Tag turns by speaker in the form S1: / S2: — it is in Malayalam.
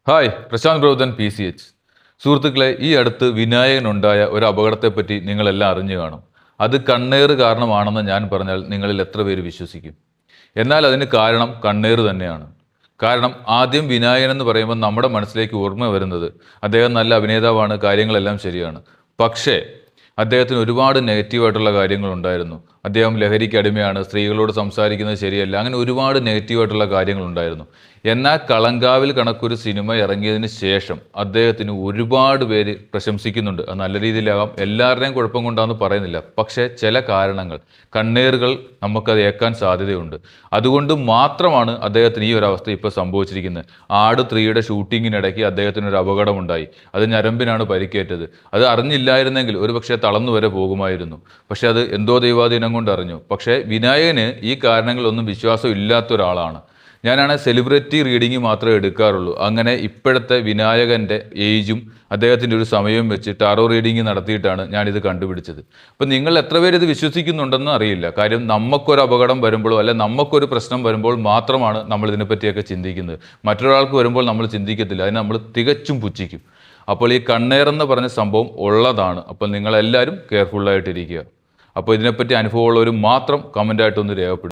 S1: Hi, Prashant Prabuddhan PCH. സുഹൃത്തുക്കളെ, ഈ അടുത്ത് വിനായകനുണ്ടായ ഒരു അപകടത്തെപ്പറ്റി നിങ്ങളെല്ലാം അറിഞ്ഞു കാണും. അത് കണ്ണേറ് കാരണമാണെന്ന് ഞാൻ പറഞ്ഞാൽ നിങ്ങളിൽ എത്ര പേര് വിശ്വസിക്കും? എന്നാൽ അതിന് കാരണം കണ്ണേറ് തന്നെയാണ്. കാരണം ആദ്യം വിനായകൻ എന്ന് പറയുമ്പോൾ നമ്മുടെ മനസ്സിലേക്ക് ഓർമ്മ വരുന്നത് അദ്ദേഹം നല്ല അഭിനേതാവാണ്, കാര്യങ്ങളെല്ലാം ശരിയാണ്. പക്ഷേ അദ്ദേഹത്തിന് ഒരുപാട് നെഗറ്റീവായിട്ടുള്ള കാര്യങ്ങളുണ്ടായിരുന്നു. അദ്ദേഹം ലഹരിക്ക് അടിമയാണ്, സ്ത്രീകളോട് സംസാരിക്കുന്നത് ശരിയല്ല, അങ്ങനെ ഒരുപാട് നെഗറ്റീവായിട്ടുള്ള കാര്യങ്ങളുണ്ടായിരുന്നു. എന്നാൽ കളങ്കാവിൽ കണക്കൊരു സിനിമ ഇറങ്ങിയതിന് ശേഷം അദ്ദേഹത്തിന് ഒരുപാട് പേര് പ്രശംസിക്കുന്നുണ്ട്. അത് നല്ല രീതിയിലാകാം, എല്ലാവരുടെയും കുഴപ്പം കൊണ്ടാണെന്ന് പറയുന്നില്ല. പക്ഷേ ചില കാരണങ്ങൾ, കണ്ണേറുകൾ നമുക്കത് ഏൽക്കാൻ സാധ്യതയുണ്ട്. അതുകൊണ്ട് മാത്രമാണ് അദ്ദേഹത്തിന് ഈ ഒരു അവസ്ഥ ഇപ്പോൾ സംഭവിച്ചിരിക്കുന്നത്. ആട് 3യുടെ ഷൂട്ടിങ്ങിനിടയ്ക്ക് അദ്ദേഹത്തിന് ഒരു അപകടമുണ്ടായി. അത് ഞരമ്പിനാണ് പരിക്കേറ്റത്. അത് അറിഞ്ഞില്ലായിരുന്നെങ്കിൽ ഒരുപക്ഷെ തളർന്നു വരെ പോകുമായിരുന്നു. പക്ഷെ അത് എന്തോ ദൈവാധീനം കൊണ്ട് അറിഞ്ഞു. പക്ഷേ വിനായകന് ഈ കാരണങ്ങളൊന്നും വിശ്വാസം ഇല്ലാത്ത ഒരാളാണ്. ഞാനാണ് സെലിബ്രിറ്റി റീഡിങ് മാത്രമേ എടുക്കാറുള്ളൂ. അങ്ങനെ ഇപ്പോഴത്തെ വിനായകൻ്റെ ഏജും അദ്ദേഹത്തിൻ്റെ ഒരു സമയവും വെച്ച് ടാറോ റീഡിങ് നടത്തിയിട്ടാണ് ഞാനിത് കണ്ടുപിടിച്ചത്. അപ്പം നിങ്ങൾ എത്ര പേര് ഇത് വിശ്വസിക്കുന്നുണ്ടെന്ന് അറിയില്ല. കാര്യം നമുക്കൊരു അപകടം വരുമ്പോഴോ അല്ലെ നമുക്കൊരു പ്രശ്നം വരുമ്പോൾ മാത്രമാണ് നമ്മൾ ഇതിനെപ്പറ്റിയൊക്കെ ചിന്തിക്കുന്നത്. മറ്റൊരാൾക്ക് വരുമ്പോൾ നമ്മൾ ചിന്തിക്കത്തില്ല, അതിന് നമ്മൾ തികച്ചും പുച്ഛിക്കും. അപ്പോൾ ഈ കണ്ണേറെന്ന് പറഞ്ഞ സംഭവം ഉള്ളതാണ്. അപ്പോൾ നിങ്ങളെല്ലാവരും കെയർഫുള്ളായിട്ടിരിക്കുക. അപ്പോൾ ഇതിനെപ്പറ്റി അനുഭവമുള്ളവർ മാത്രം കമൻ്റായിട്ടൊന്ന് രേഖപ്പെടുത്തുക.